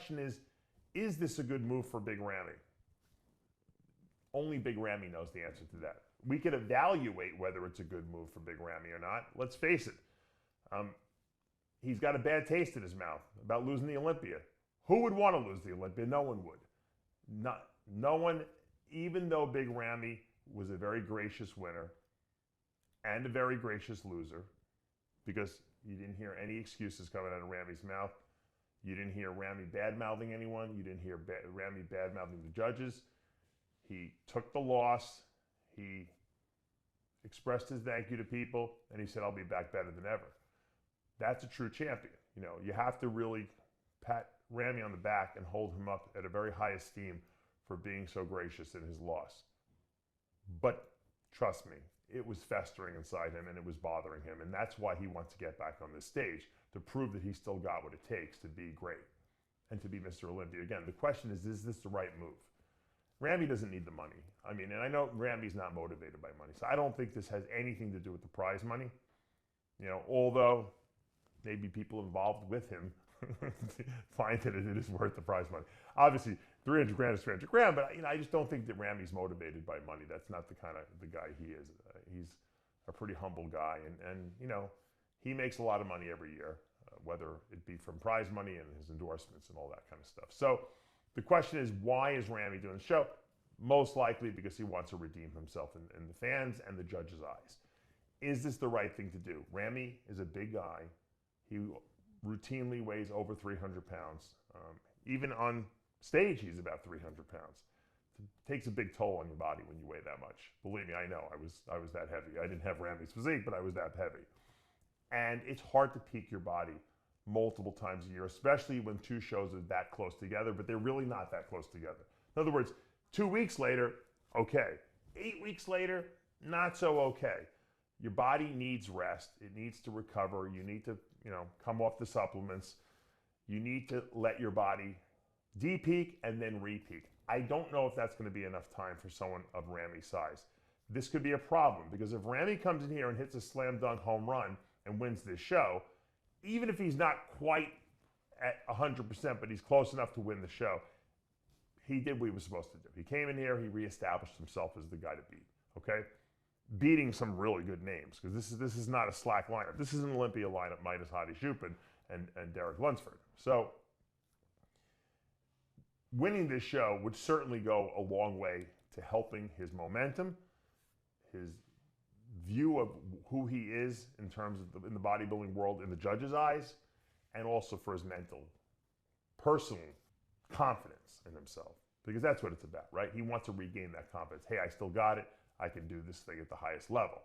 question is this a good move for Big Ramy? Only Big Ramy knows the answer to that. We could evaluate whether it's a good move for Big Ramy or not. Let's face it. He's got a bad taste in his mouth about losing the Olympia. Who would want to lose the Olympia? No one would. No one, even though Big Ramy was a very gracious winner and a very gracious loser, because you didn't hear any excuses coming out of Ramy's mouth. You didn't hear Ramy bad-mouthing anyone. You didn't hear Ramy bad-mouthing the judges. He took the loss. He expressed his thank you to people, and he said, I'll be back better than ever. That's a true champion. You know, you have to really pat Ramy on the back and hold him up at a very high esteem for being so gracious in his loss. But trust me, it was festering inside him and it was bothering him, and that's why he wants to get back on this stage, to prove that he still got what it takes to be great and to be Mr. Olympia. Again, the question is this the right move? Ramy doesn't need the money. I mean, and I know Ramy's not motivated by money, so I don't think this has anything to do with the prize money. You know, although maybe people involved with him find that it is worth the prize money. Obviously, 300 grand is 300 grand, but you know, I just don't think that Ramy's motivated by money. That's not the kind of the guy he is. He's a pretty humble guy, and you know, he makes a lot of money every year, whether it be from prize money and his endorsements and all that kind of stuff. So the question is, why is Ramy doing the show? Most likely because he wants to redeem himself in the fans and the judges' eyes. Is this the right thing to do? Ramy is a big guy. He routinely weighs over 300 pounds. Even on stage, he's about 300 pounds. It takes a big toll on your body when you weigh that much. Believe me, I know. I was that heavy. I didn't have Ramy's physique, but I was that heavy. And it's hard to peak your body multiple times a year, especially when two shows are that close together, but they're really not that close together. In other words, 2 weeks later, okay. 8 weeks later, not so okay. Your body needs rest. It needs to recover. You need to, you know, come off the supplements. You need to let your body de-peak and then re-peak. I don't know if that's going to be enough time for someone of Ramy's size. This could be a problem, because if Ramy comes in here and hits a slam dunk home run and wins this show, even if he's not quite at 100%, but he's close enough to win the show, he did what he was supposed to do. He came in here, he reestablished himself as the guy to beat, okay? Beating some really good names, because this is not a slack lineup. This is an Olympia lineup minus Hadi Chopin and Derek Lunsford. So winning this show would certainly go a long way to helping his momentum, his view of who he is in terms of in the bodybuilding world in the judges' eyes, and also for his mental, personal confidence in himself, because that's what it's about, right? He wants to regain that confidence. Hey, I still got it. I can do this thing at the highest level.